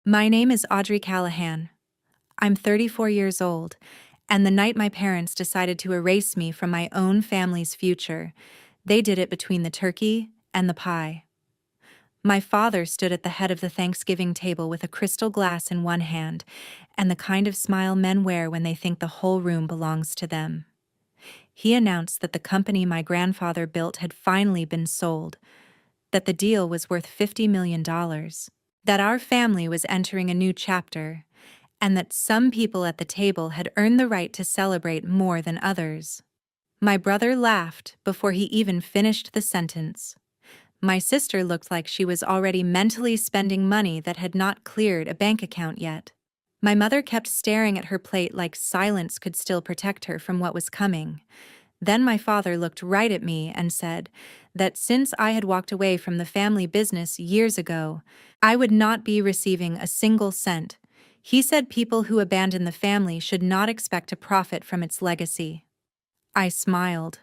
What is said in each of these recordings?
My name is Audrey Callahan. I'm 34 years old, and the night my parents decided to erase me from my own family's future, they did it between the turkey and the pie. My father stood at the head of the Thanksgiving table with a crystal glass in one hand and the kind of smile men wear when they think the whole room belongs to them. He announced that the company my grandfather built had finally been sold, that the deal was worth $50 million, that our family was entering a new chapter, and that some people at the table had earned the right to celebrate more than others. My brother laughed before he even finished the sentence. My sister looked like she was already mentally spending money that had not cleared a bank account yet. My mother kept staring at her plate like silence could still protect her from what was coming. Then my father looked right at me and said that since I had walked away from the family business years ago, I would not be receiving a single cent. He said people who abandon the family should not expect to profit from its legacy. I smiled.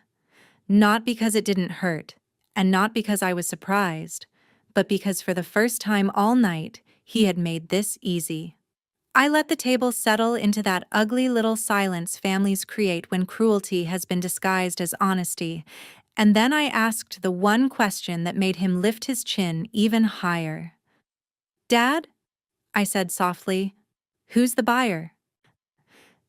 Not because it didn't hurt, and not because I was surprised, but because for the first time all night, he had made this easy. I let the table settle into that ugly little silence families create when cruelty has been disguised as honesty, and then I asked the one question that made him lift his chin even higher. "Dad?" I said softly. "Who's the buyer?"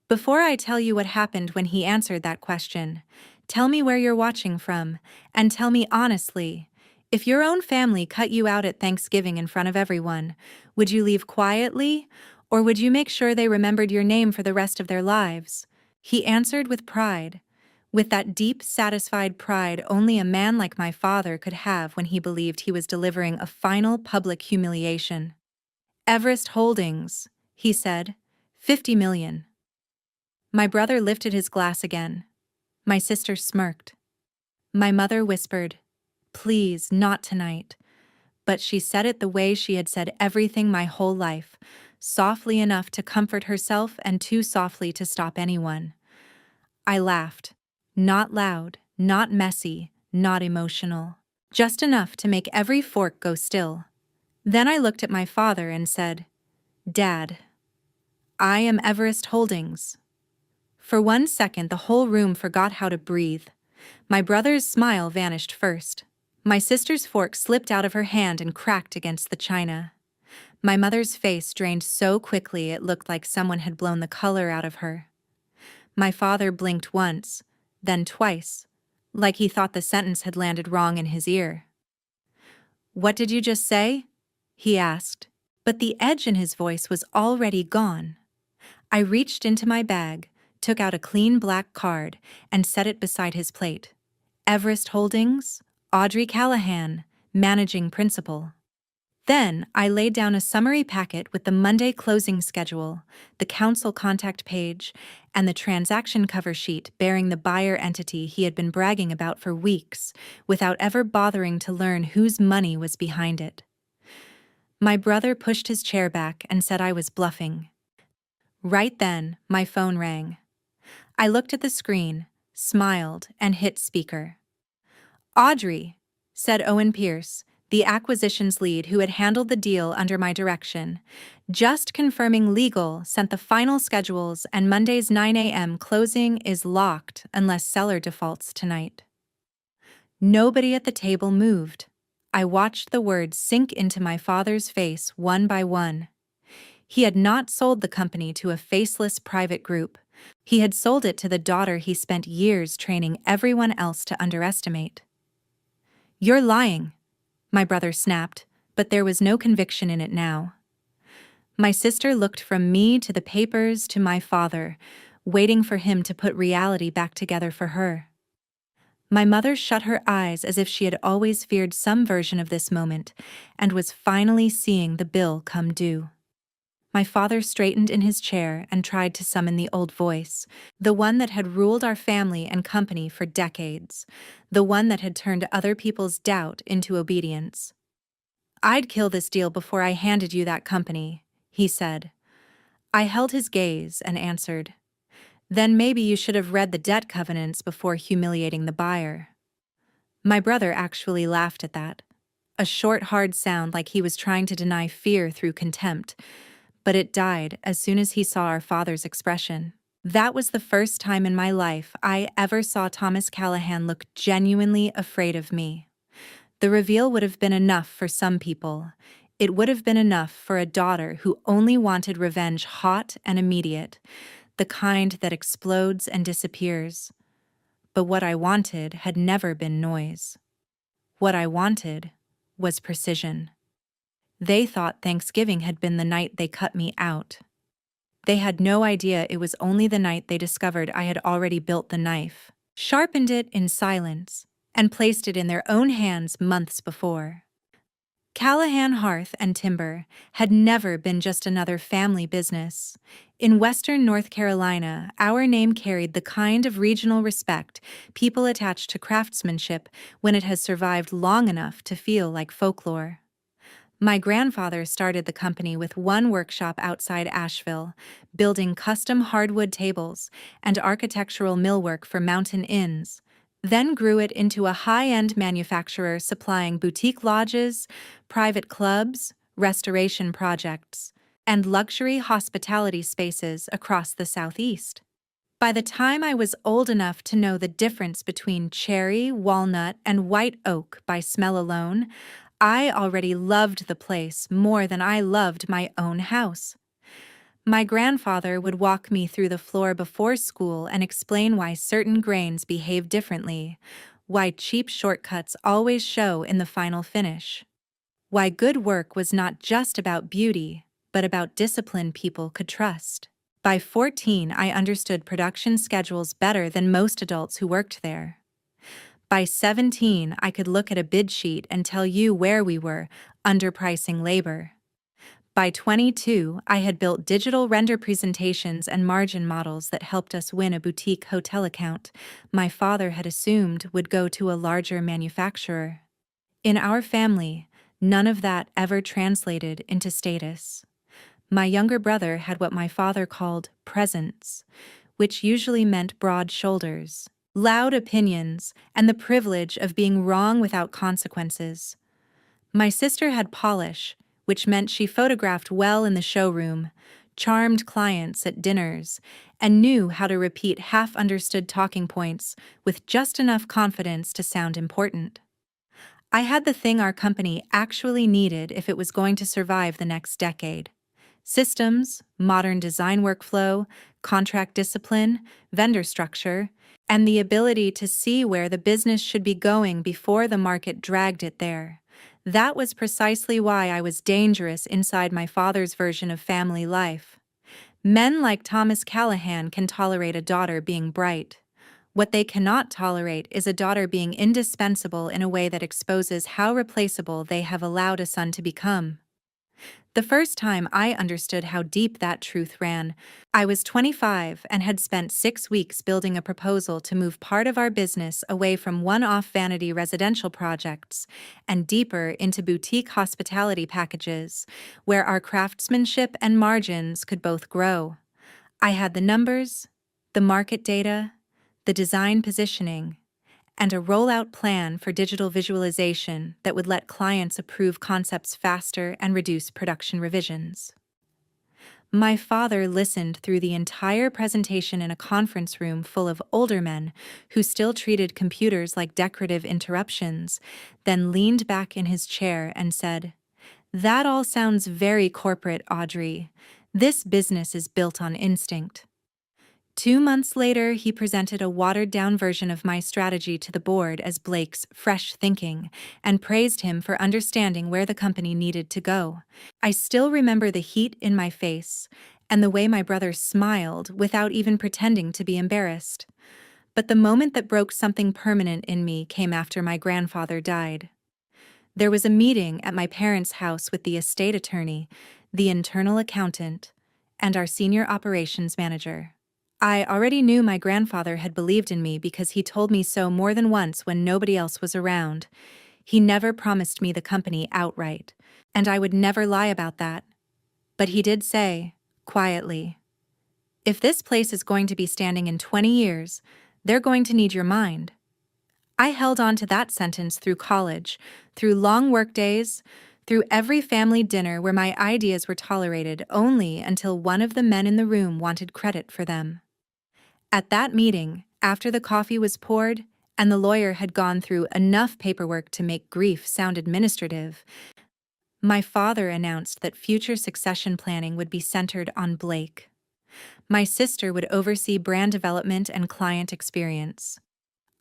Before I tell you what happened when he answered that question, tell me where you're watching from, and tell me honestly, if your own family cut you out at Thanksgiving in front of everyone, would you leave quietly, or would you make sure they remembered your name for the rest of their lives? He answered with pride, with that deep, satisfied pride only a man like my father could have when he believed he was delivering a final public humiliation. "Everest Holdings," he said, "50 million. My brother lifted his glass again. My sister smirked. My mother whispered, "Please, not tonight." But she said it the way she had said everything my whole life, softly enough to comfort herself and too softly to stop anyone. I laughed. Not loud, not messy, not emotional. Just enough to make every fork go still. Then I looked at my father and said, "Dad, I am Everest Holdings." For 1 second, the whole room forgot how to breathe. My brother's smile vanished first. My sister's fork slipped out of her hand and cracked against the china. My mother's face drained so quickly it looked like someone had blown the color out of her. My father blinked once, then twice, like he thought the sentence had landed wrong in his ear. "What did you just say?" he asked, but the edge in his voice was already gone. I reached into my bag, took out a clean black card, and set it beside his plate. "Everest Holdings, Audrey Callahan, Managing Principal." Then I laid down a summary packet with the Monday closing schedule, the council contact page, and the transaction cover sheet bearing the buyer entity he had been bragging about for weeks, without ever bothering to learn whose money was behind it. My brother pushed his chair back and said I was bluffing. Right then, my phone rang. I looked at the screen, smiled, and hit speaker. "Audrey," said Owen Pierce, the acquisitions lead who had handled the deal under my direction, "just confirming legal sent the final schedules and Monday's 9 a.m. closing is locked unless seller defaults tonight." Nobody at the table moved. I watched the words sink into my father's face one by one. He had not sold the company to a faceless private group. He had sold it to the daughter he spent years training everyone else to underestimate. "You're lying," my brother snapped, but there was no conviction in it now. My sister looked from me to the papers to my father, waiting for him to put reality back together for her. My mother shut her eyes as if she had always feared some version of this moment and was finally seeing the bill come due. My father straightened in his chair and tried to summon the old voice, the one that had ruled our family and company for decades, the one that had turned other people's doubt into obedience. "I'd kill this deal before I handed you that company," he said. I held his gaze and answered, "Then maybe you should have read the debt covenants before humiliating the buyer." My brother actually laughed at that. a short, hard sound like he was trying to deny fear through contempt, but it died as soon as he saw our father's expression. That was the first time in my life I ever saw Thomas Callahan look genuinely afraid of me. The reveal would have been enough for some people. It would have been enough for a daughter who only wanted revenge hot and immediate, the kind that explodes and disappears. But what I wanted had never been noise. What I wanted was precision. They thought Thanksgiving had been the night they cut me out. They had no idea it was only the night they discovered I had already built the knife, sharpened it in silence, and placed it in their own hands months before. Callahan Hearth and Timber had never been just another family business. In Western North Carolina, our name carried the kind of regional respect people attach to craftsmanship when it has survived long enough to feel like folklore. My grandfather started the company with one workshop outside Asheville, building custom hardwood tables and architectural millwork for mountain inns, then grew it into a high-end manufacturer supplying boutique lodges, private clubs, restoration projects, and luxury hospitality spaces across the Southeast. By the time I was old enough to know the difference between cherry, walnut, and white oak by smell alone, I already loved the place more than I loved my own house. My grandfather would walk me through the floor before school and explain why certain grains behave differently, why cheap shortcuts always show in the final finish, why good work was not just about beauty, but about discipline people could trust. By 14, I understood production schedules better than most adults who worked there. By 17, I could look at a bid sheet and tell you where we were underpricing labor. By 22, I had built digital render presentations and margin models that helped us win a boutique hotel account my father had assumed would go to a larger manufacturer. In our family, none of that ever translated into status. My younger brother had what my father called presence, which usually meant broad shoulders, loud opinions, and the privilege of being wrong without consequences. My sister had polish, which meant she photographed well in the showroom, charmed clients at dinners, and knew how to repeat half-understood talking points with just enough confidence to sound important. I had the thing our company actually needed if it was going to survive the next decade: systems, modern design workflow, contract discipline, vendor structure, and the ability to see where the business should be going before the market dragged it there. That was precisely why I was dangerous inside my father's version of family life. Men like Thomas Callahan can tolerate a daughter being bright. What they cannot tolerate is a daughter being indispensable in a way that exposes how replaceable they have allowed a son to become. The first time I understood how deep that truth ran, I was 25 and had spent 6 weeks building a proposal to move part of our business away from one-off vanity residential projects and deeper into boutique hospitality packages, where our craftsmanship and margins could both grow. I had the numbers, the market data, the design positioning, and a rollout plan for digital visualization that would let clients approve concepts faster and reduce production revisions. My father listened through the entire presentation in a conference room full of older men who still treated computers like decorative interruptions, then leaned back in his chair and said, "That all sounds very corporate, Audrey. This business is built on instinct." 2 months later, he presented a watered-down version of my strategy to the board as Blake's fresh thinking and praised him for understanding where the company needed to go. I still remember the heat in my face and the way my brother smiled without even pretending to be embarrassed. But the moment that broke something permanent in me came after my grandfather died. There was a meeting at my parents' house with the estate attorney, the internal accountant, and our senior operations manager. I already knew my grandfather had believed in me because he told me so more than once when nobody else was around. He never promised me the company outright, and I would never lie about that. But he did say, quietly, "If this place is going to be standing in 20 years, they're going to need your mind." I held on to that sentence through college, through long work days, through every family dinner where my ideas were tolerated only until one of the men in the room wanted credit for them. At that meeting, after the coffee was poured and the lawyer had gone through enough paperwork to make grief sound administrative, my father announced that future succession planning would be centered on Blake. My sister would oversee brand development and client experience.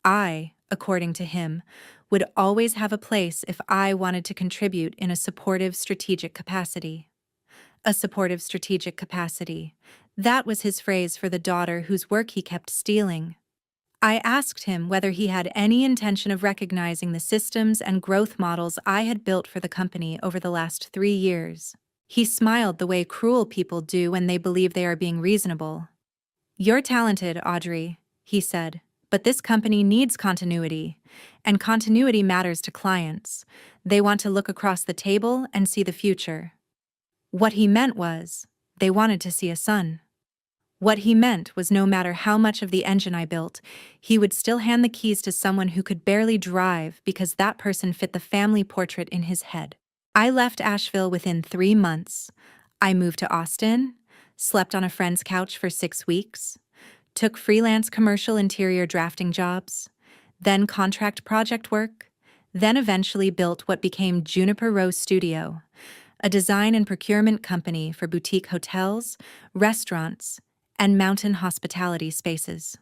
I, according to him, would always have a place if I wanted to contribute in a supportive strategic capacity. A supportive strategic capacity. That was his phrase for the daughter whose work he kept stealing. I asked him whether he had any intention of recognizing the systems and growth models I had built for the company over the last 3 years. He smiled the way cruel people do when they believe they are being reasonable. "You're talented, Audrey," he said, "but this company needs continuity, and continuity matters to clients. They want to look across the table and see the future." What he meant was, they wanted to see a son. What he meant was no matter how much of the engine I built, he would still hand the keys to someone who could barely drive because that person fit the family portrait in his head. I left Asheville within 3 months. I moved to Austin, slept on a friend's couch for 6 weeks, took freelance commercial interior drafting jobs, then contract project work, then eventually built what became Juniper Row Studio, a design and procurement company for boutique hotels, restaurants, and mountain hospitality spaces.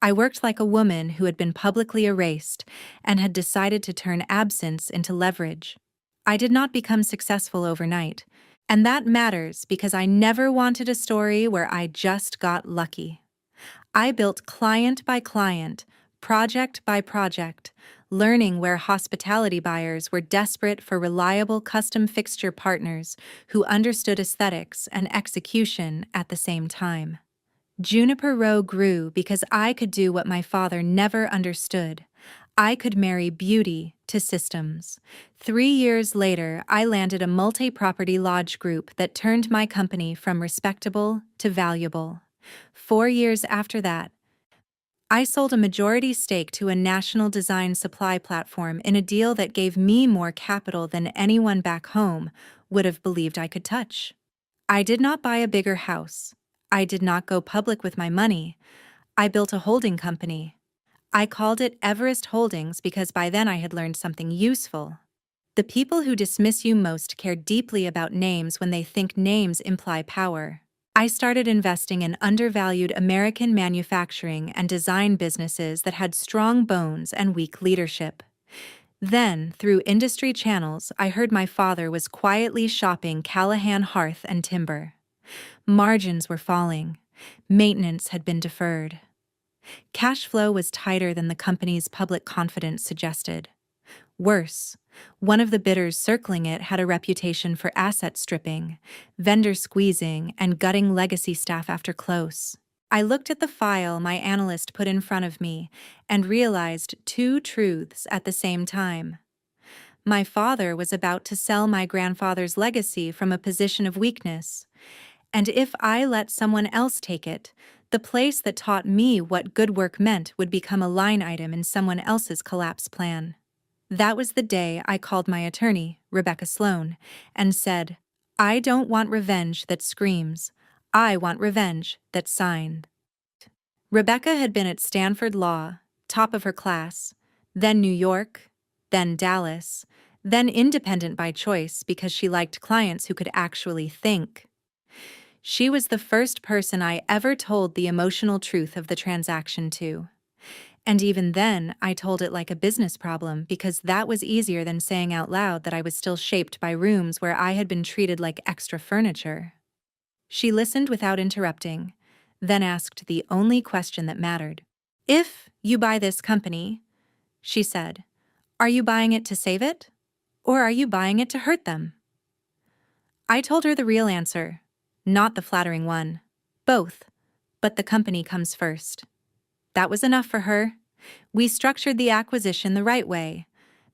I worked like a woman who had been publicly erased and had decided to turn absence into leverage. I did not become successful overnight, and that matters because I never wanted a story where I just got lucky. I built client by client, project by project, learning where hospitality buyers were desperate for reliable custom fixture partners who understood aesthetics and execution at the same time. Juniper Row grew because I could do what my father never understood. I could marry beauty to systems. 3 years later, I landed a multi-property lodge group that turned my company from respectable to valuable. 4 years after that, I sold a majority stake to a national design supply platform in a deal that gave me more capital than anyone back home would have believed I could touch. I did not buy a bigger house. I did not go public with my money. I built a holding company. I called it Everest Holdings because by then I had learned something useful. The people who dismiss you most care deeply about names when they think names imply power. I started investing in undervalued American manufacturing and design businesses that had strong bones and weak leadership. Then, through industry channels, I heard my father was quietly shopping Callahan Hearth and Timber. Margins were falling. Maintenance had been deferred. Cash flow was tighter than the company's public confidence suggested. Worse, one of the bidders circling it had a reputation for asset stripping, vendor squeezing, and gutting legacy staff after close. I looked at the file my analyst put in front of me and realized 2 truths at the same time. My father was about to sell my grandfather's legacy from a position of weakness, and if I let someone else take it, the place that taught me what good work meant would become a line item in someone else's collapse plan. That was the day I called my attorney, Rebecca Sloan, and said, "I don't want revenge that screams. I want revenge that signed." Rebecca had been at Stanford Law, top of her class, then New York, then Dallas, then independent by choice because she liked clients who could actually think. She was the first person I ever told the emotional truth of the transaction to. And even then, I told it like a business problem because that was easier than saying out loud that I was still shaped by rooms where I had been treated like extra furniture. She listened without interrupting, then asked the only question that mattered. "If you buy this company," she said, "are you buying it to save it? Or are you buying it to hurt them?" I told her the real answer, not the flattering one. Both, but the company comes first. That was enough for her. We structured the acquisition the right way.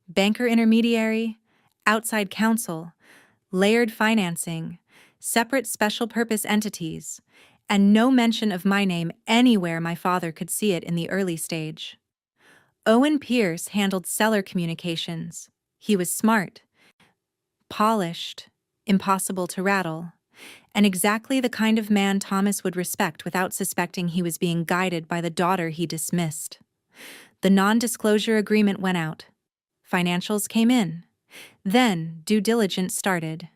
Banker intermediary, outside counsel, layered financing, separate special purpose entities, and no mention of my name anywhere my father could see it in the early stage. Owen Pierce handled seller communications. He was smart, polished, impossible to rattle, and exactly the kind of man Thomas would respect without suspecting he was being guided by the daughter he dismissed. The non-disclosure agreement went out. Financials came in. Then due diligence started.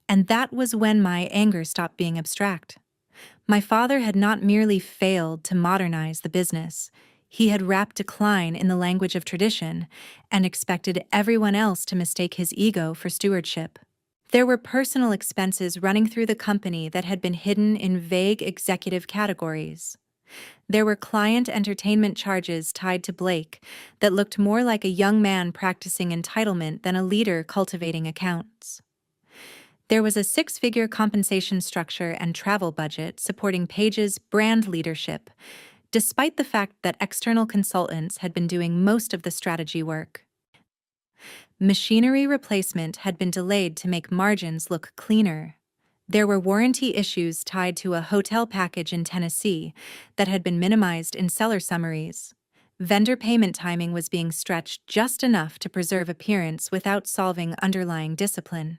And that was when my anger stopped being abstract. My father had not merely failed to modernize the business. He had wrapped decline in the language of tradition and expected everyone else to mistake his ego for stewardship. There were personal expenses running through the company that had been hidden in vague executive categories. There were client entertainment charges tied to Blake that looked more like a young man practicing entitlement than a leader cultivating accounts. There was a six-figure compensation structure and travel budget supporting Paige's brand leadership, despite the fact that external consultants had been doing most of the strategy work. Machinery replacement had been delayed to make margins look cleaner. There were warranty issues tied to a hotel package in Tennessee that had been minimized in seller summaries. Vendor payment timing was being stretched just enough to preserve appearance without solving underlying discipline.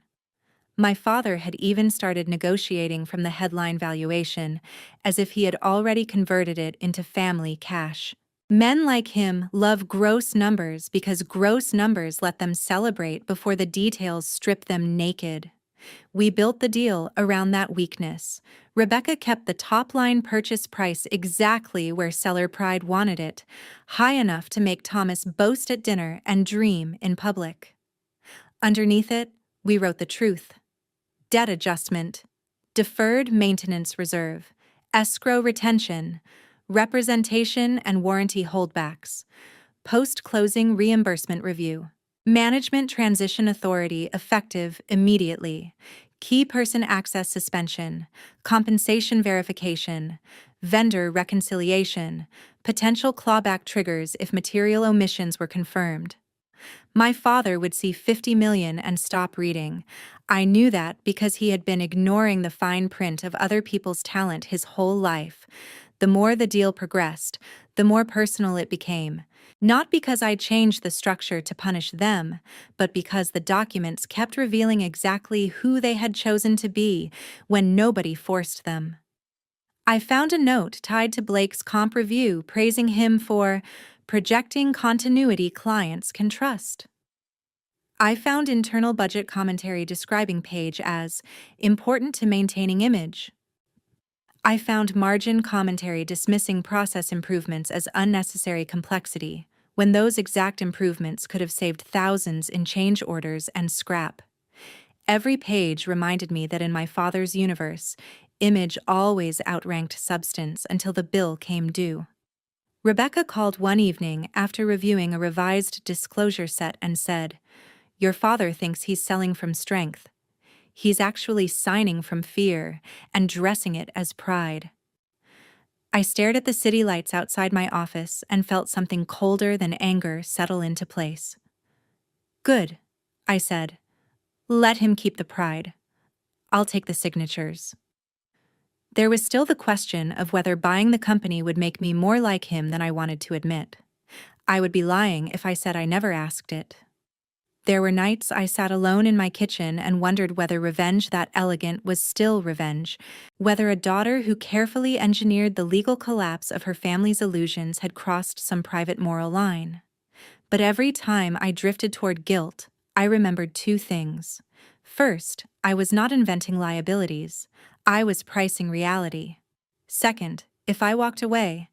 My father had even started negotiating from the headline valuation, as if he had already converted it into family cash. Men like him love gross numbers because gross numbers let them celebrate before the details strip them naked. We built the deal around that weakness. Rebecca kept the top-line purchase price exactly where seller pride wanted it, high enough to make Thomas boast at dinner and dream in public. Underneath it, we wrote the truth. Debt adjustment, deferred maintenance reserve, escrow retention, representation and warranty holdbacks, post-closing reimbursement review, management transition authority effective immediately, key person access suspension, compensation verification, vendor reconciliation, potential clawback triggers if material omissions were confirmed. My father would see 50 million and stop reading. I knew that because he had been ignoring the fine print of other people's talent his whole life. The more the deal progressed, the more personal it became. Not because I changed the structure to punish them, but because the documents kept revealing exactly who they had chosen to be when nobody forced them. I found a note tied to Blake's comp review praising him for projecting continuity clients can trust. I found internal budget commentary describing Paige as important to maintaining image. I found margin commentary dismissing process improvements as unnecessary complexity, when those exact improvements could have saved thousands in change orders and scrap. Every page reminded me that in my father's universe, image always outranked substance until the bill came due. Rebecca called one evening after reviewing a revised disclosure set and said, "Your father thinks he's selling from strength. He's actually signing from fear and dressing it as pride." I stared at the city lights outside my office and felt something colder than anger settle into place. "Good," I said. "Let him keep the pride. I'll take the signatures." There was still the question of whether buying the company would make me more like him than I wanted to admit. I would be lying if I said I never asked it. There were nights I sat alone in my kitchen and wondered whether revenge that elegant was still revenge, whether a daughter who carefully engineered the legal collapse of her family's illusions had crossed some private moral line. But every time I drifted toward guilt, I remembered two things. First, I was not inventing liabilities. I was pricing reality. Second, if I walked away,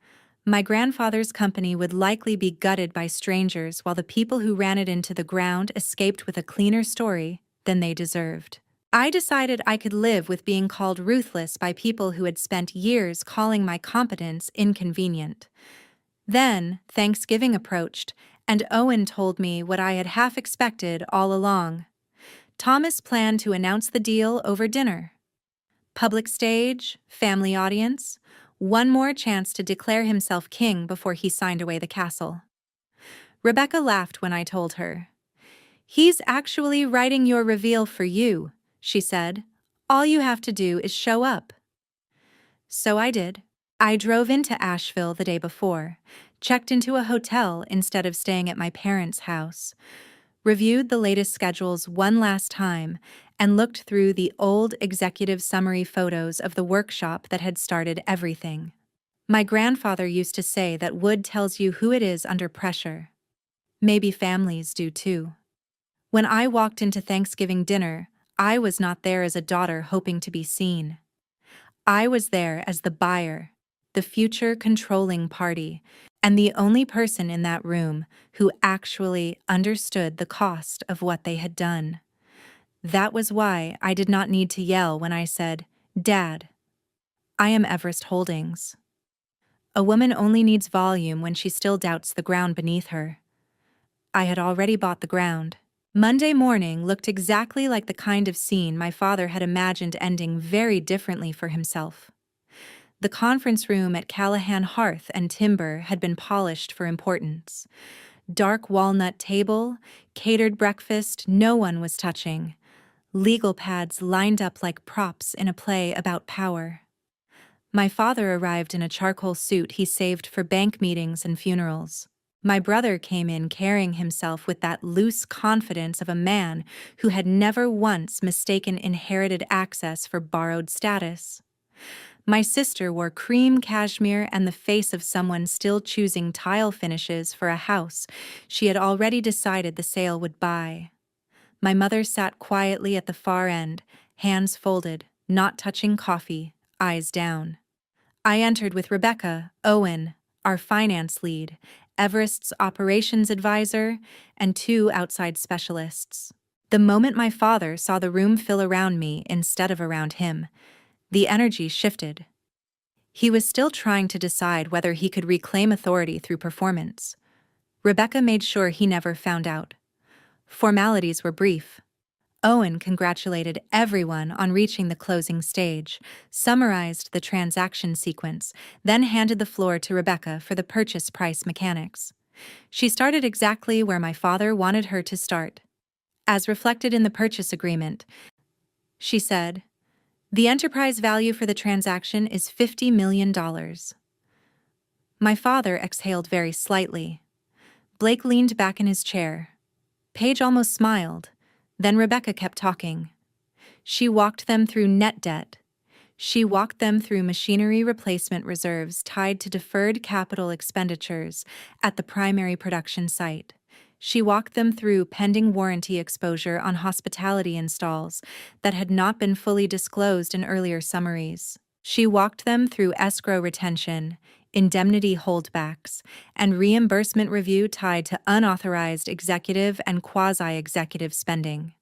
my grandfather's company would likely be gutted by strangers while the people who ran it into the ground escaped with a cleaner story than they deserved. I decided I could live with being called ruthless by people who had spent years calling my competence inconvenient. Then, Thanksgiving approached, and Owen told me what I had half expected all along. Thomas planned to announce the deal over dinner. Public stage, family audience, one more chance to declare himself king before he signed away the castle. Rebecca laughed when I told her. "He's actually writing your reveal for you," she said. "All you have to do is show up." So I did. I drove into Asheville the day before, checked into a hotel instead of staying at my parents' house, reviewed the latest schedules one last time, and looked through the old executive summary photos of the workshop that had started everything. My grandfather used to say that wood tells you who it is under pressure. Maybe families do too. When I walked into Thanksgiving dinner, I was not there as a daughter hoping to be seen. I was there as the buyer, the future controlling party, and the only person in that room who actually understood the cost of what they had done. That was why I did not need to yell when I said, "Dad, I am Everest Holdings." A woman only needs volume when she still doubts the ground beneath her. I had already bought the ground. Monday morning looked exactly like the kind of scene my father had imagined ending very differently for himself. The conference room at Callahan Hearth and Timber had been polished for importance. Dark walnut table, catered breakfast no one was touching. Legal pads lined up like props in a play about power. My father arrived in a charcoal suit he saved for bank meetings and funerals. My brother came in carrying himself with that loose confidence of a man who had never once mistaken inherited access for borrowed status. My sister wore cream cashmere and the face of someone still choosing tile finishes for a house she had already decided the sale would buy. My mother sat quietly at the far end, hands folded, not touching coffee, eyes down. I entered with Rebecca, Owen, our finance lead, Everest's operations advisor, and 2 outside specialists. The moment my father saw the room fill around me instead of around him, the energy shifted. He was still trying to decide whether he could reclaim authority through performance. Rebecca made sure he never found out. Formalities were brief. Owen congratulated everyone on reaching the closing stage, summarized the transaction sequence, then handed the floor to Rebecca for the purchase price mechanics. She started exactly where my father wanted her to start. As reflected in the purchase agreement, she said, "The enterprise value for the transaction is $50 million. My father exhaled very slightly. Blake leaned back in his chair. Paige almost smiled. Then Rebecca kept talking. She walked them through net debt. She walked them through machinery replacement reserves tied to deferred capital expenditures at the primary production site. She walked them through pending warranty exposure on hospitality installs that had not been fully disclosed in earlier summaries. She walked them through escrow retention, indemnity holdbacks, and reimbursement review tied to unauthorized executive and quasi-executive spending.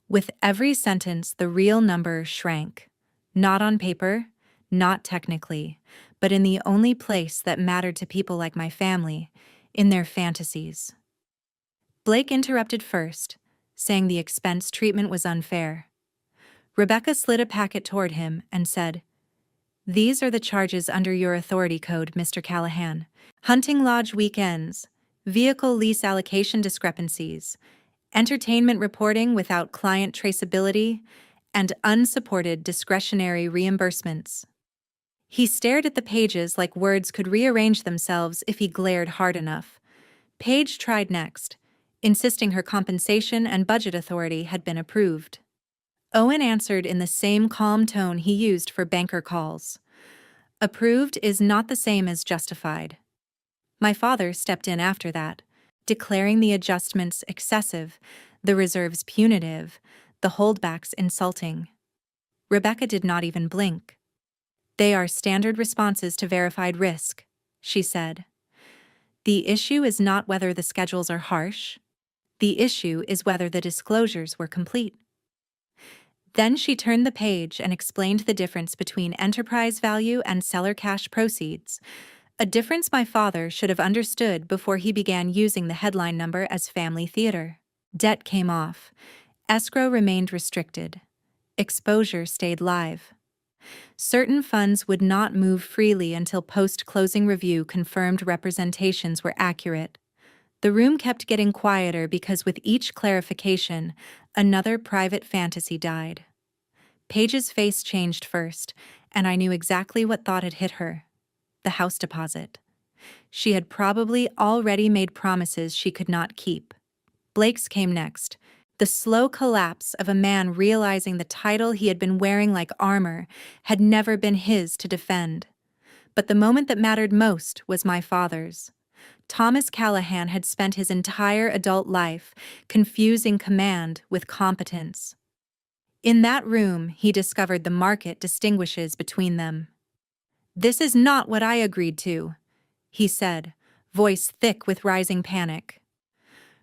With every sentence, the real number shrank. Not on paper, not technically, but in the only place that mattered to people like my family, in their fantasies. Blake interrupted first, saying the expense treatment was unfair. Rebecca slid a packet toward him and said, "These are the charges under your authority code, Mr. Callahan. Hunting lodge weekends, vehicle lease allocation discrepancies, entertainment reporting without client traceability, and unsupported discretionary reimbursements." He stared at the pages like words could rearrange themselves if he glared hard enough. Paige tried next, insisting her compensation and budget authority had been approved. Owen answered in the same calm tone he used for banker calls. Approved is not the same as justified. My father stepped in after that, declaring the adjustments excessive, the reserves punitive, the holdbacks insulting. Rebecca did not even blink. "They are standard responses to verified risk," she said. "The issue is not whether the schedules are harsh. The issue is whether the disclosures were complete." Then she turned the page and explained the difference between enterprise value and seller cash proceeds, a difference my father should have understood before he began using the headline number as family theater. Debt came off. Escrow remained restricted. Exposure stayed live. Certain funds would not move freely until post-closing review confirmed representations were accurate. The room kept getting quieter because with each clarification, another private fantasy died. Paige's face changed first, and I knew exactly what thought had hit her. The house deposit. She had probably already made promises she could not keep. Blake's came next. The slow collapse of a man realizing the title he had been wearing like armor had never been his to defend. But the moment that mattered most was my father's. Thomas Callahan had spent his entire adult life confusing command with competence. In that room, he discovered the market distinguishes between them. "This is not what I agreed to," he said, voice thick with rising panic.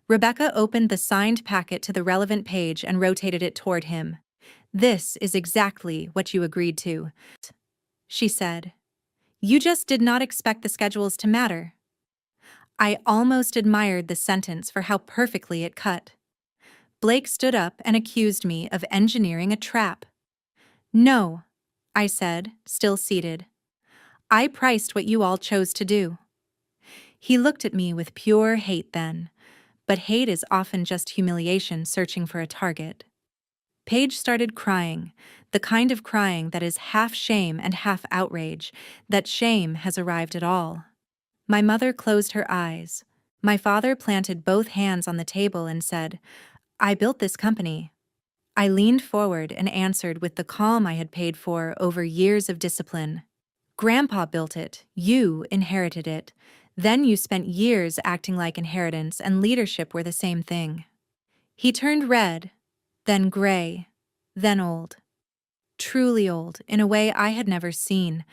Rebecca opened the signed packet to the relevant page and rotated it toward him. "This is exactly what you agreed to," she said. "You just did not expect the schedules to matter." I almost admired the sentence for how perfectly it cut. Blake stood up and accused me of engineering a trap. "No," I said, still seated. "I priced what you all chose to do." He looked at me with pure hate then, but hate is often just humiliation searching for a target. Paige started crying, the kind of crying that is half shame and half outrage, that shame has arrived at all. My mother closed her eyes. My father planted both hands on the table and said, "I built this company." I leaned forward and answered with the calm I had paid for over years of discipline. "Grandpa built it, you inherited it. Then you spent years acting like inheritance and leadership were the same thing." He turned red, then gray, then old. Truly old, in a way I had never seen.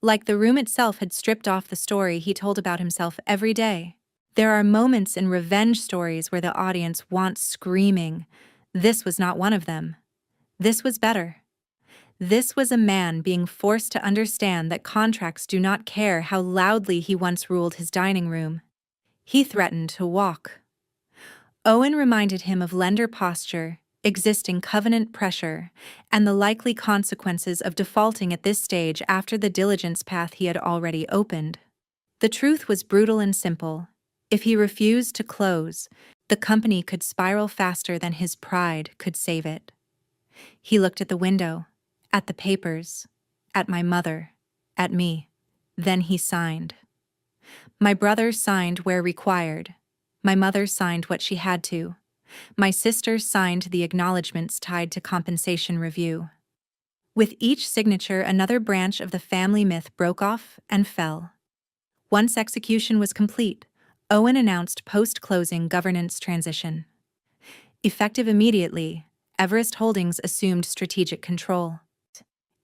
Like the room itself had stripped off the story he told about himself every day. There are moments in revenge stories where the audience wants screaming. This was not one of them. This was better. This was a man being forced to understand that contracts do not care how loudly he once ruled his dining room. He threatened to walk. Owen reminded him of lender posture, existing covenant pressure, and the likely consequences of defaulting at this stage after the diligence path he had already opened. The truth was brutal and simple. If he refused to close, the company could spiral faster than his pride could save it. He looked at the window, at the papers, at my mother, at me. Then he signed. My brother signed where required. My mother signed what she had to. My sister signed the acknowledgments tied to compensation review. With each signature, another branch of the family myth broke off and fell. Once execution was complete, Owen announced post-closing governance transition. Effective immediately, Everest Holdings assumed strategic control.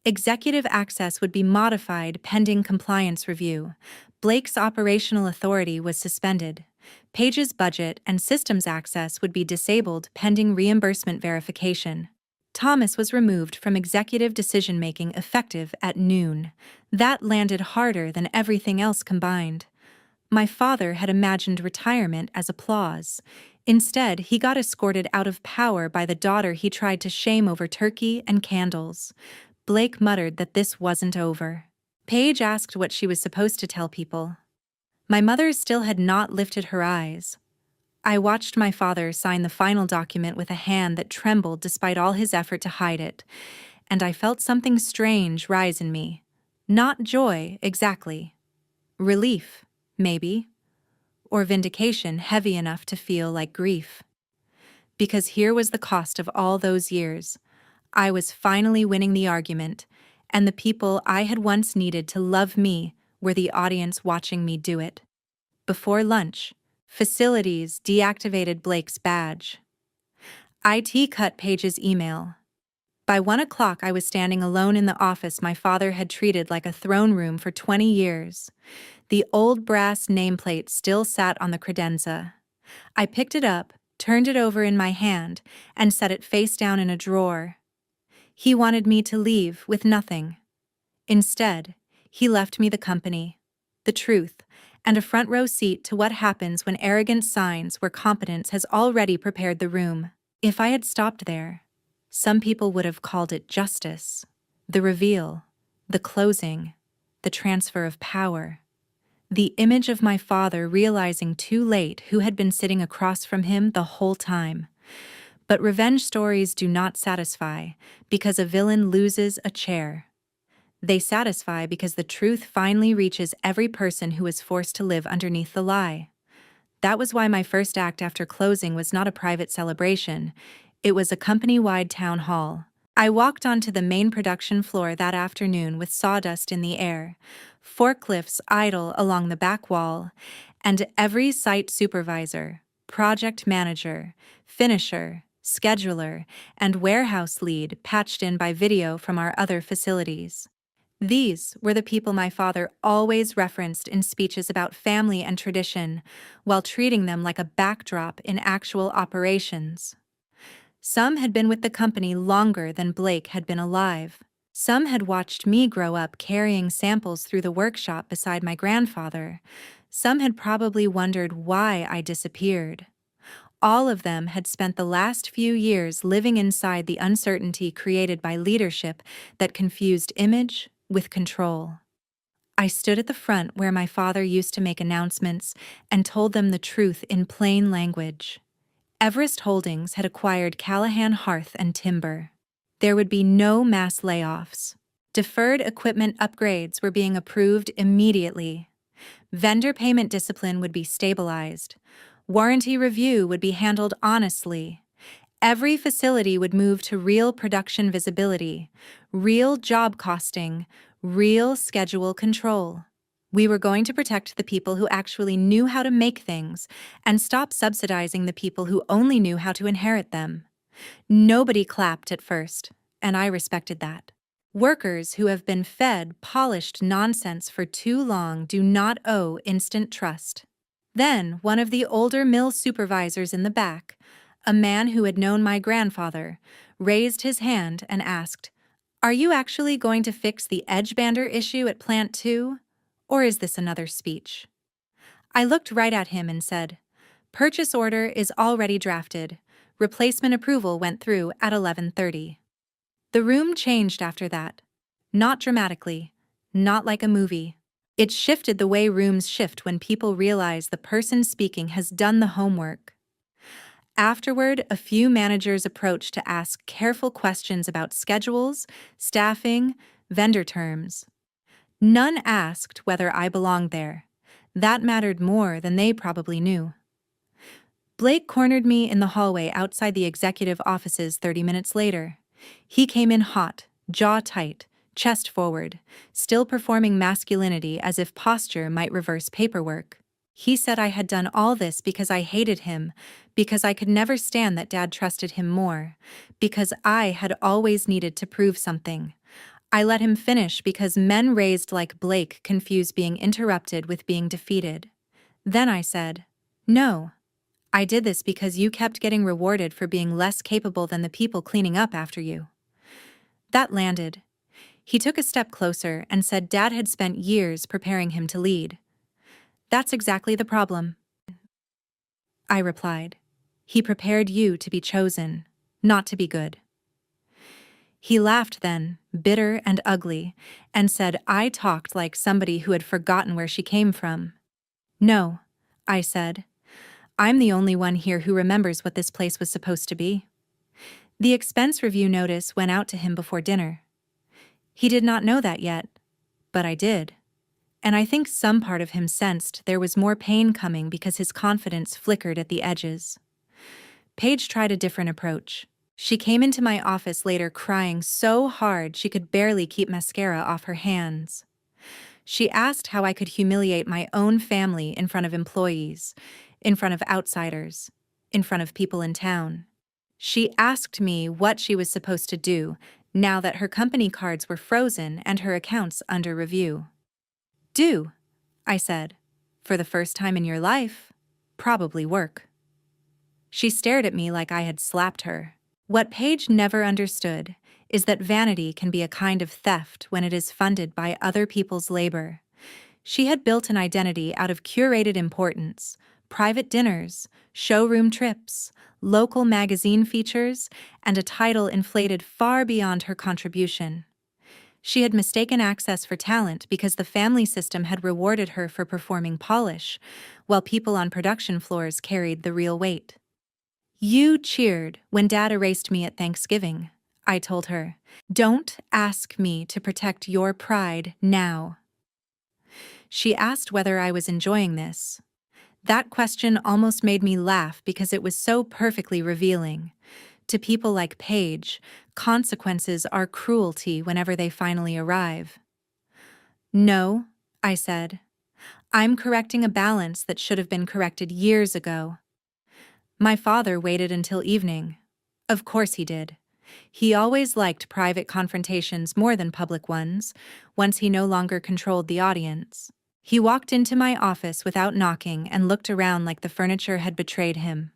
Executive access would be modified pending compliance review. Blake's operational authority was suspended. Paige's budget and systems access would be disabled pending reimbursement verification. Thomas was removed from executive decision-making effective at noon. That landed harder than everything else combined. My father had imagined retirement as applause. Instead, he got escorted out of power by the daughter he tried to shame over turkey and candles. Blake muttered that this wasn't over. Paige asked what she was supposed to tell people. My mother still had not lifted her eyes. I watched my father sign the final document with a hand that trembled despite all his effort to hide it, and I felt something strange rise in me. Not joy, exactly. Relief, maybe. Or vindication heavy enough to feel like grief. Because here was the cost of all those years. I was finally winning the argument, and the people I had once needed to love me were the audience watching me do it. Before lunch, facilities deactivated Blake's badge. IT cut Paige's email. By 1 o'clock, I was standing alone in the office my father had treated like a throne room for 20 years. The old brass nameplate still sat on the credenza. I picked it up, turned it over in my hand, and set it face down in a drawer. He wanted me to leave with nothing. Instead, he left me the company, the truth, and a front row seat to what happens when arrogance signs where competence has already prepared the room. If I had stopped there, some people would have called it justice, the reveal, the closing, the transfer of power. The image of my father realizing too late who had been sitting across from him the whole time. But revenge stories do not satisfy, because a villain loses a chair. They satisfy because the truth finally reaches every person who is forced to live underneath the lie. That was why my first act after closing was not a private celebration. It was a company-wide town hall. I walked onto the main production floor that afternoon with sawdust in the air, forklifts idle along the back wall, and every site supervisor, project manager, finisher, scheduler, and warehouse lead patched in by video from our other facilities. These were the people my father always referenced in speeches about family and tradition, while treating them like a backdrop in actual operations. Some had been with the company longer than Blake had been alive. Some had watched me grow up carrying samples through the workshop beside my grandfather. Some had probably wondered why I disappeared. All of them had spent the last few years living inside the uncertainty created by leadership that confused image with control. I stood at the front where my father used to make announcements and told them the truth in plain language. Everest Holdings had acquired Callahan Hearth and Timber. There would be no mass layoffs. Deferred equipment upgrades were being approved immediately. Vendor payment discipline would be stabilized. Warranty review would be handled honestly. Every facility would move to real production visibility, real job costing, real schedule control. We were going to protect the people who actually knew how to make things and stop subsidizing the people who only knew how to inherit them. Nobody clapped at first, and I respected that. Workers who have been fed polished nonsense for too long do not owe instant trust. Then one of the older mill supervisors in the back, a man who had known my grandfather, raised his hand and asked, "Are you actually going to fix the edgebander issue at Plant 2? Or is this another speech?" I looked right at him and said, "Purchase order is already drafted. Replacement approval went through at 11:30. The room changed after that. Not dramatically, not like a movie. It shifted the way rooms shift when people realize the person speaking has done the homework. Afterward, a few managers approached to ask careful questions about schedules, staffing, vendor terms. None asked whether I belonged there. That mattered more than they probably knew. Blake cornered me in the hallway outside the executive offices 30 minutes later. He came in hot, jaw tight, chest forward, still performing masculinity as if posture might reverse paperwork. He said I had done all this because I hated him, because I could never stand that Dad trusted him more, because I had always needed to prove something. I let him finish because men raised like Blake confuse being interrupted with being defeated. Then I said, "No. I did this because you kept getting rewarded for being less capable than the people cleaning up after you." That landed. He took a step closer and said Dad had spent years preparing him to lead. "That's exactly the problem," I replied. "He prepared you to be chosen, not to be good." He laughed then, bitter and ugly, and said I talked like somebody who had forgotten where she came from. "No," I said. "I'm the only one here who remembers what this place was supposed to be." The expense review notice went out to him before dinner. He did not know that yet, but I did. And I think some part of him sensed there was more pain coming because his confidence flickered at the edges. Paige tried a different approach. She came into my office later crying so hard she could barely keep mascara off her hands. She asked how I could humiliate my own family in front of employees, in front of outsiders, in front of people in town. She asked me what she was supposed to do now that her company cards were frozen and her accounts under review. "Do," I said. "For the first time in your life, probably work." She stared at me like I had slapped her. What Paige never understood is that vanity can be a kind of theft when it is funded by other people's labor. She had built an identity out of curated importance, private dinners, showroom trips, local magazine features, and a title inflated far beyond her contribution. She had mistaken access for talent because the family system had rewarded her for performing polish, while people on production floors carried the real weight. "You cheered when Dad erased me at Thanksgiving," I told her. Don't ask me to protect your pride now. She asked whether I was enjoying this. That question almost made me laugh because it was so perfectly revealing. To people like Paige, consequences are cruelty whenever they finally arrive. No, I said. I'm correcting a balance that should have been corrected years ago. My father waited until evening. Of course he did. He always liked private confrontations more than public ones, once he no longer controlled the audience. He walked into my office without knocking and looked around like the furniture had betrayed him.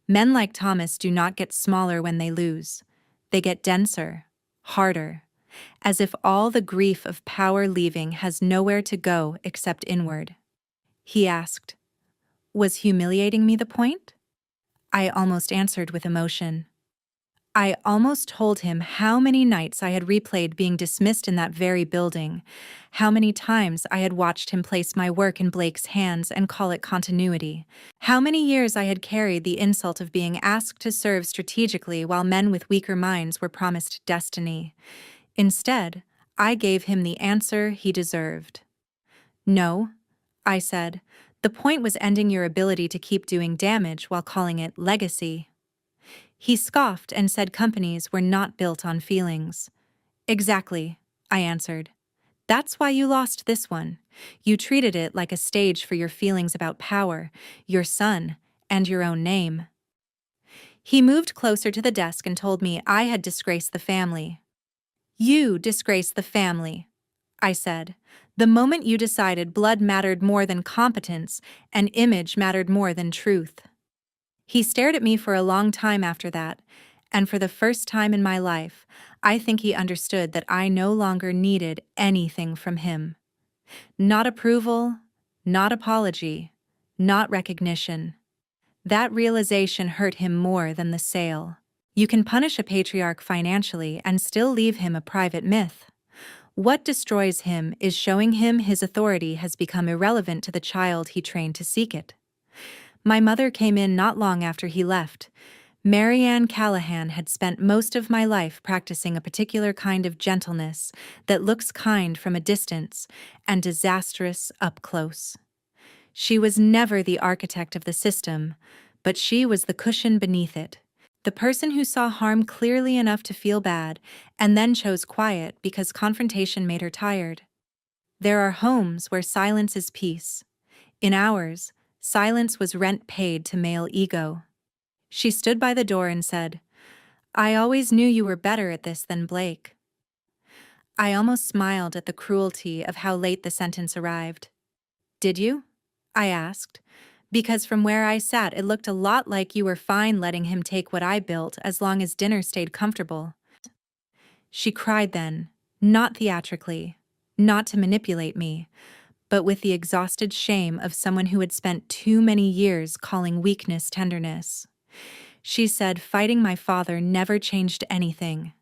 Men like Thomas do not get smaller when they lose. They get denser, harder, as if all the grief of power leaving has nowhere to go except inward. He asked, "Was humiliating me the point?" I almost answered with emotion. I almost told him how many nights I had replayed being dismissed in that very building, how many times I had watched him place my work in Blake's hands and call it continuity, how many years I had carried the insult of being asked to serve strategically while men with weaker minds were promised destiny. Instead, I gave him the answer he deserved. No, I said, the point was ending your ability to keep doing damage while calling it legacy. He scoffed and said companies were not built on feelings. Exactly, I answered. That's why you lost this one. You treated it like a stage for your feelings about power, your son, and your own name. He moved closer to the desk and told me I had disgraced the family. You disgraced the family, I said. The moment you decided blood mattered more than competence and image mattered more than truth. He stared at me for a long time after that, and for the first time in my life, I think he understood that I no longer needed anything from him. Not approval, not apology, not recognition. That realization hurt him more than the sale. You can punish a patriarch financially and still leave him a private myth. What destroys him is showing him his authority has become irrelevant to the child he trained to seek it. My mother came in not long after he left. Marianne Callahan had spent most of my life practicing a particular kind of gentleness that looks kind from a distance and disastrous up close. She was never the architect of the system, but she was the cushion beneath it, the person who saw harm clearly enough to feel bad and then chose quiet because confrontation made her tired. There are homes where silence is peace. In ours, silence was rent paid to male ego. She stood by the door and said, "I always knew you were better at this than Blake." I almost smiled at the cruelty of how late the sentence arrived. "Did you?" I asked, because from where I sat it looked a lot like you were fine letting him take what I built as long as dinner stayed comfortable. She cried then, not theatrically, not to manipulate me, but with the exhausted shame of someone who had spent too many years calling weakness tenderness. She said fighting my father never changed anything.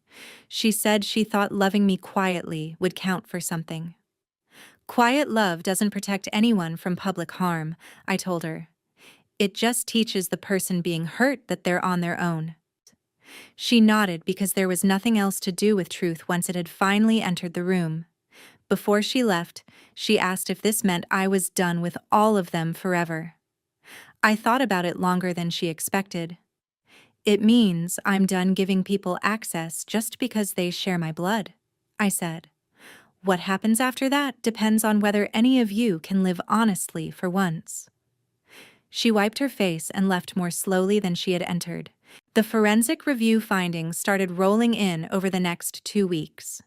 She said she thought loving me quietly would count for something. Quiet love doesn't protect anyone from public harm, I told her. It just teaches the person being hurt that they're on their own. She nodded because there was nothing else to do with truth once it had finally entered the room. Before she left, she asked if this meant I was done with all of them forever. I thought about it longer than she expected. It means I'm done giving people access just because they share my blood, I said. What happens after that depends on whether any of you can live honestly for once. She wiped her face and left more slowly than she had entered. The forensic review findings started rolling in over the next 2 weeks.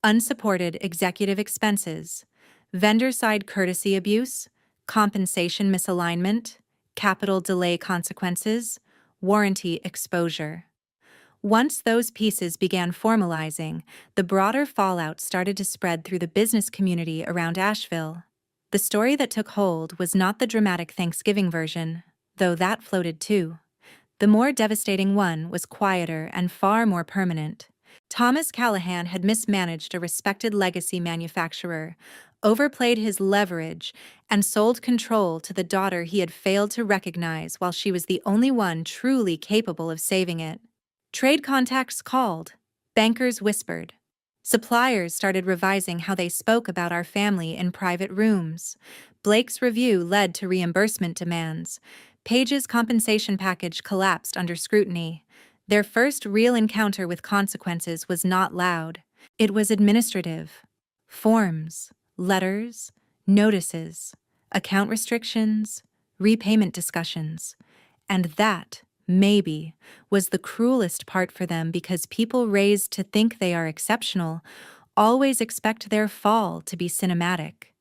Unsupported executive expenses, vendor-side courtesy abuse, compensation misalignment, capital delay consequences, warranty exposure. Once those pieces began formalizing, the broader fallout started to spread through the business community around Asheville. The story that took hold was not the dramatic Thanksgiving version, though that floated too. The more devastating one was quieter and far more permanent. Thomas Callahan had mismanaged a respected legacy manufacturer, overplayed his leverage, and sold control to the daughter he had failed to recognize while she was the only one truly capable of saving it. Trade contacts called. Bankers whispered. Suppliers started revising how they spoke about our family in private rooms. Blake's review led to reimbursement demands. Paige's compensation package collapsed under scrutiny. Their first real encounter with consequences was not loud. It was administrative. Forms, letters, notices, account restrictions, repayment discussions. And that, maybe, was the cruelest part for them because people raised to think they are exceptional always expect their fall to be cinematic.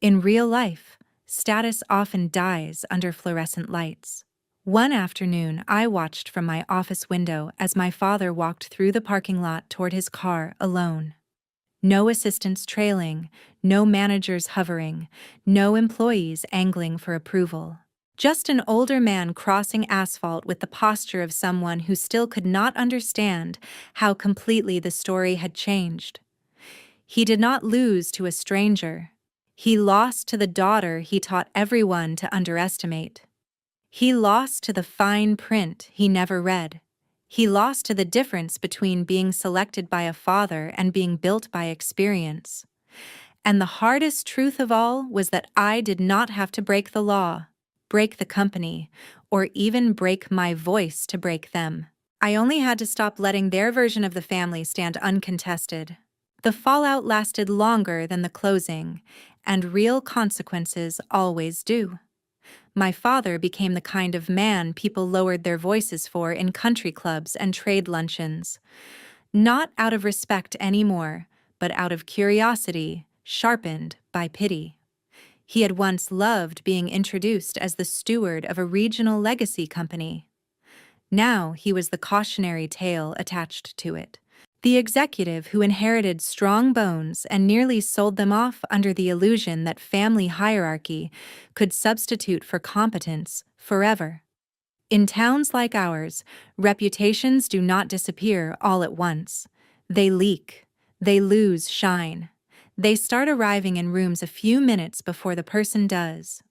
In real life, status often dies under fluorescent lights. One afternoon, I watched from my office window as my father walked through the parking lot toward his car alone. No assistants trailing, no managers hovering, no employees angling for approval. Just an older man crossing asphalt with the posture of someone who still could not understand how completely the story had changed. He did not lose to a stranger. He lost to the daughter he taught everyone to underestimate. He lost to the fine print he never read. He lost to the difference between being selected by a father and being built by experience. And the hardest truth of all was that I did not have to break the law, break the company, or even break my voice to break them. I only had to stop letting their version of the family stand uncontested. The fallout lasted longer than the closing, and real consequences always do. My father became the kind of man people lowered their voices for in country clubs and trade luncheons. Not out of respect anymore, but out of curiosity, sharpened by pity. He had once loved being introduced as the steward of a regional legacy company. Now he was the cautionary tale attached to it. The executive who inherited strong bones and nearly sold them off under the illusion that family hierarchy could substitute for competence forever. In towns like ours, reputations do not disappear all at once. They leak. They lose shine. They start arriving in rooms a few minutes before the person does.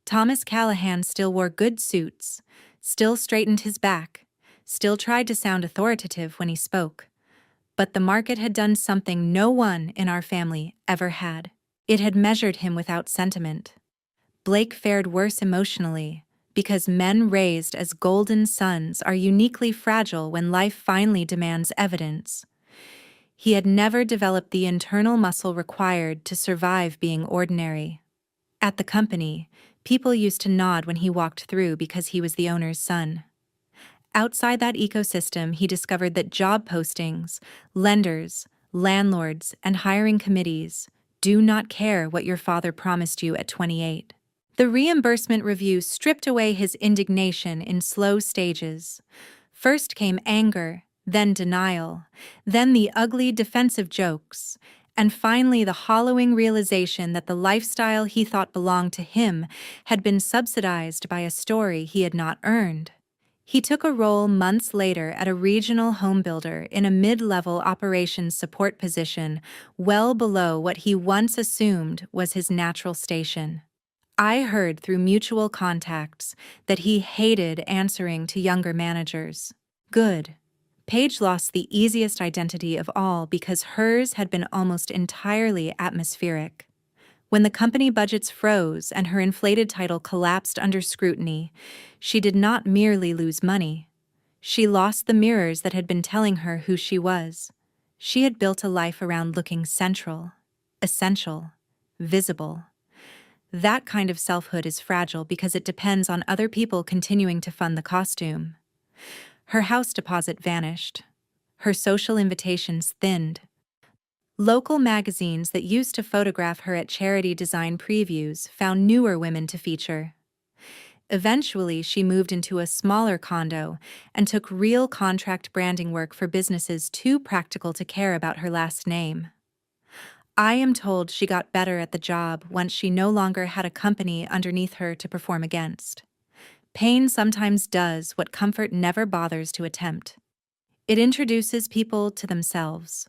Thomas Callahan still wore good suits, still straightened his back, still tried to sound authoritative when he spoke. But the market had done something no one in our family ever had. It had measured him without sentiment. Blake fared worse emotionally, because men raised as golden sons are uniquely fragile when life finally demands evidence. He had never developed the internal muscle required to survive being ordinary. At the company, people used to nod when he walked through because he was the owner's son. Outside that ecosystem, he discovered that job postings, lenders, landlords, and hiring committees do not care what your father promised you at 28. The reimbursement review stripped away his indignation in slow stages. First came anger, then denial, then the ugly defensive jokes, and finally the hollowing realization that the lifestyle he thought belonged to him had been subsidized by a story he had not earned. He took a role months later at a regional home builder in a mid-level operations support position, well below what he once assumed was his natural station. I heard through mutual contacts that he hated answering to younger managers. Good. Paige lost the easiest identity of all because hers had been almost entirely atmospheric. When the company budgets froze and her inflated title collapsed under scrutiny, she did not merely lose money. She lost the mirrors that had been telling her who she was. She had built a life around looking central, essential, visible. That kind of selfhood is fragile because it depends on other people continuing to fund the costume. Her house deposit vanished. Her social invitations thinned. Local magazines that used to photograph her at charity design previews found newer women to feature. Eventually, she moved into a smaller condo and took real contract branding work for businesses too practical to care about her last name. I am told she got better at the job once she no longer had a company underneath her to perform against. Pain sometimes does what comfort never bothers to attempt. It introduces people to themselves.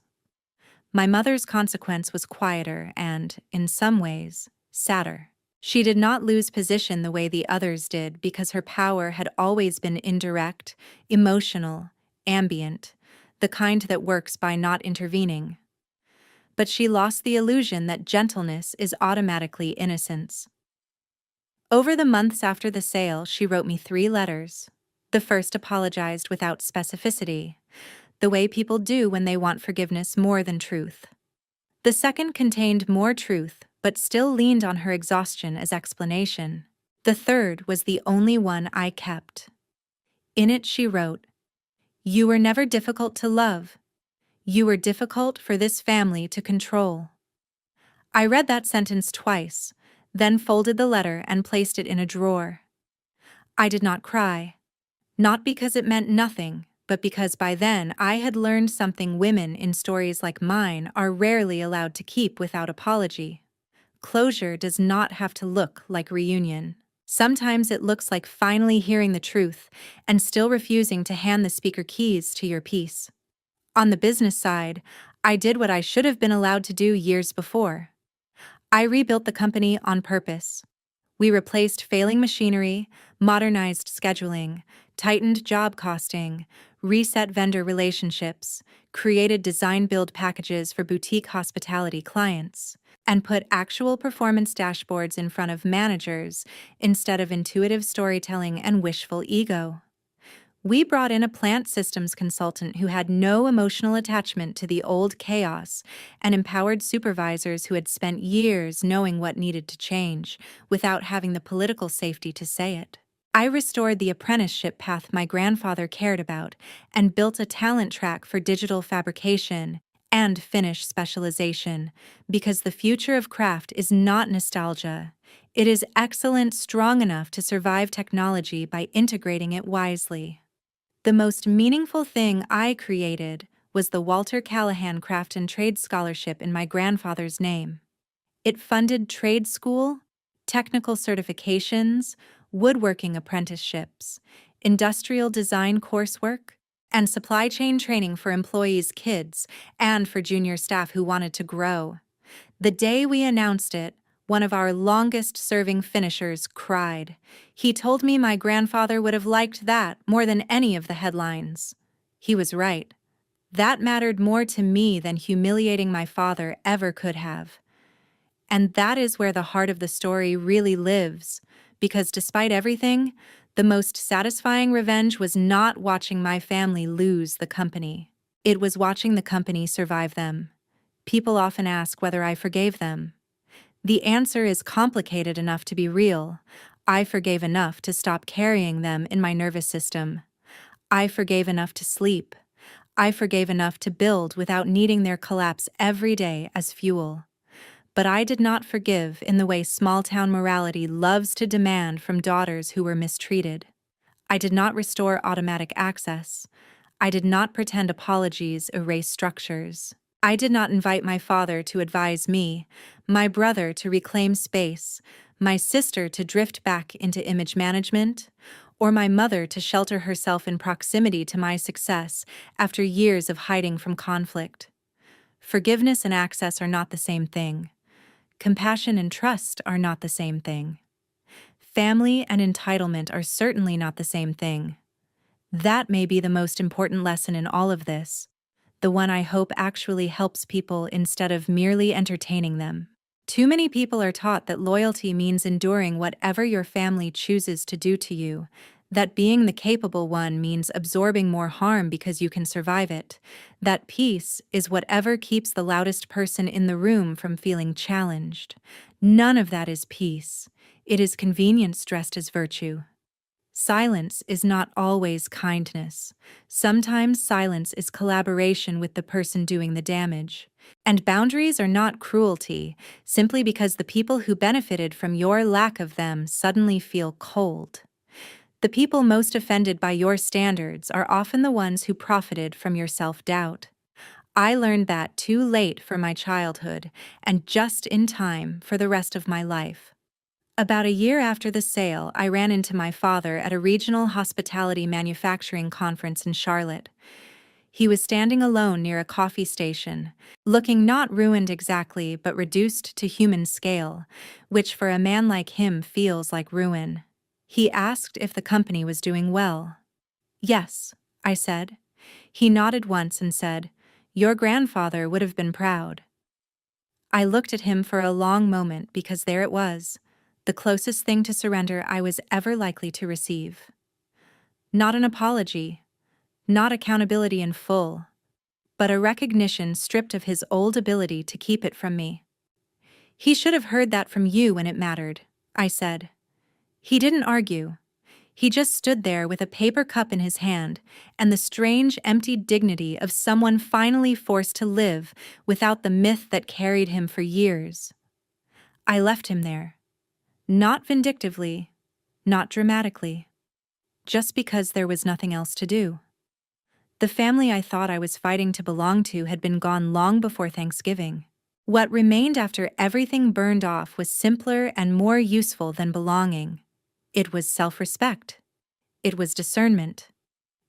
My mother's consequence was quieter and, in some ways, sadder. She did not lose position the way the others did because her power had always been indirect, emotional, ambient, the kind that works by not intervening. But she lost the illusion that gentleness is automatically innocence. Over the months after the sale, she wrote me 3 letters. The first apologized without specificity, the way people do when they want forgiveness more than truth. The second contained more truth, but still leaned on her exhaustion as explanation. The third was the only one I kept. In it she wrote, "You were never difficult to love. You were difficult for this family to control." I read that sentence twice, then folded the letter and placed it in a drawer. I did not cry. Not because it meant nothing, but because by then I had learned something women in stories like mine are rarely allowed to keep without apology. Closure does not have to look like reunion. Sometimes it looks like finally hearing the truth and still refusing to hand the speaker keys to your peace. On the business side, I did what I should have been allowed to do years before. I rebuilt the company on purpose. We replaced failing machinery, modernized scheduling, tightened job costing, reset vendor relationships, created design-build packages for boutique hospitality clients, and put actual performance dashboards in front of managers instead of intuitive storytelling and wishful ego. We brought in a plant systems consultant who had no emotional attachment to the old chaos and empowered supervisors who had spent years knowing what needed to change without having the political safety to say it. I restored the apprenticeship path my grandfather cared about and built a talent track for digital fabrication and finish specialization, because the future of craft is not nostalgia. It is excellence strong enough to survive technology by integrating it wisely. The most meaningful thing I created was the Walter Callahan Craft and Trade Scholarship in my grandfather's name. It funded trade school, technical certifications, woodworking apprenticeships, industrial design coursework, and supply chain training for employees' kids and for junior staff who wanted to grow. The day we announced it, one of our longest-serving finishers cried. He told me my grandfather would have liked that more than any of the headlines. He was right. That mattered more to me than humiliating my father ever could have. And that is where the heart of the story really lives, because despite everything, the most satisfying revenge was not watching my family lose the company. It was watching the company survive them. People often ask whether I forgave them. The answer is complicated enough to be real. I forgave enough to stop carrying them in my nervous system. I forgave enough to sleep. I forgave enough to build without needing their collapse every day as fuel. But I did not forgive in the way small-town morality loves to demand from daughters who were mistreated. I did not restore automatic access. I did not pretend apologies erase structures. I did not invite my father to advise me, my brother to reclaim space, my sister to drift back into image management, or my mother to shelter herself in proximity to my success after years of hiding from conflict. Forgiveness and access are not the same thing. Compassion and trust are not the same thing. Family and entitlement are certainly not the same thing. That may be the most important lesson in all of this, the one I hope actually helps people instead of merely entertaining them. Too many people are taught that loyalty means enduring whatever your family chooses to do to you, that being the capable one means absorbing more harm because you can survive it, that peace is whatever keeps the loudest person in the room from feeling challenged. None of that is peace. It is convenience dressed as virtue. Silence is not always kindness. Sometimes silence is collaboration with the person doing the damage. And boundaries are not cruelty, simply because the people who benefited from your lack of them suddenly feel cold. The people most offended by your standards are often the ones who profited from your self-doubt. I learned that too late for my childhood, and just in time for the rest of my life. About a year after the sale, I ran into my father at a regional hospitality manufacturing conference in Charlotte. He was standing alone near a coffee station, looking not ruined exactly, but reduced to human scale, which for a man like him feels like ruin. He asked if the company was doing well. "Yes," I said. He nodded once and said, "Your grandfather would have been proud." I looked at him for a long moment because there it was, the closest thing to surrender I was ever likely to receive. Not an apology, not accountability in full, but a recognition stripped of his old ability to keep it from me. "He should have heard that from you when it mattered," I said. He didn't argue. He just stood there with a paper cup in his hand and the strange, empty dignity of someone finally forced to live without the myth that carried him for years. I left him there. Not vindictively, not dramatically. Just because there was nothing else to do. The family I thought I was fighting to belong to had been gone long before Thanksgiving. What remained after everything burned off was simpler and more useful than belonging. It was self-respect. It was discernment.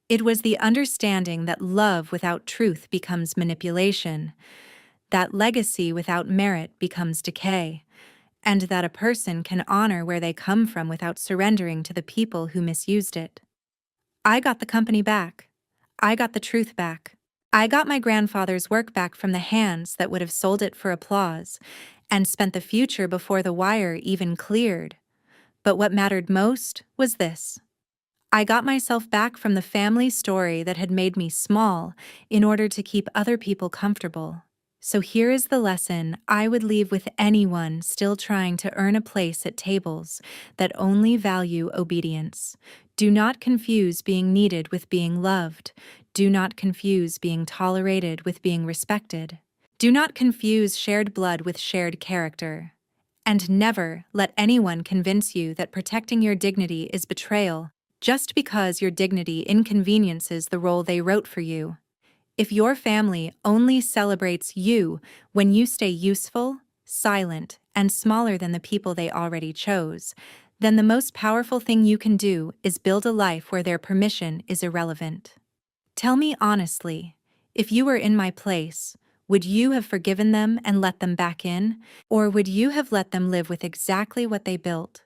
It was the understanding that love without truth becomes manipulation, that legacy without merit becomes decay, and that a person can honor where they come from without surrendering to the people who misused it. I got the company back. I got the truth back. I got my grandfather's work back from the hands that would have sold it for applause, and spent the future before the wire even cleared. But what mattered most was this. I got myself back from the family story that had made me small in order to keep other people comfortable. So here is the lesson I would leave with anyone still trying to earn a place at tables that only value obedience. Do not confuse being needed with being loved. Do not confuse being tolerated with being respected. Do not confuse shared blood with shared character. And never let anyone convince you that protecting your dignity is betrayal, just because your dignity inconveniences the role they wrote for you. If your family only celebrates you when you stay useful, silent, and smaller than the people they already chose, then the most powerful thing you can do is build a life where their permission is irrelevant. Tell me honestly, if you were in my place, would you have forgiven them and let them back in, or would you have let them live with exactly what they built?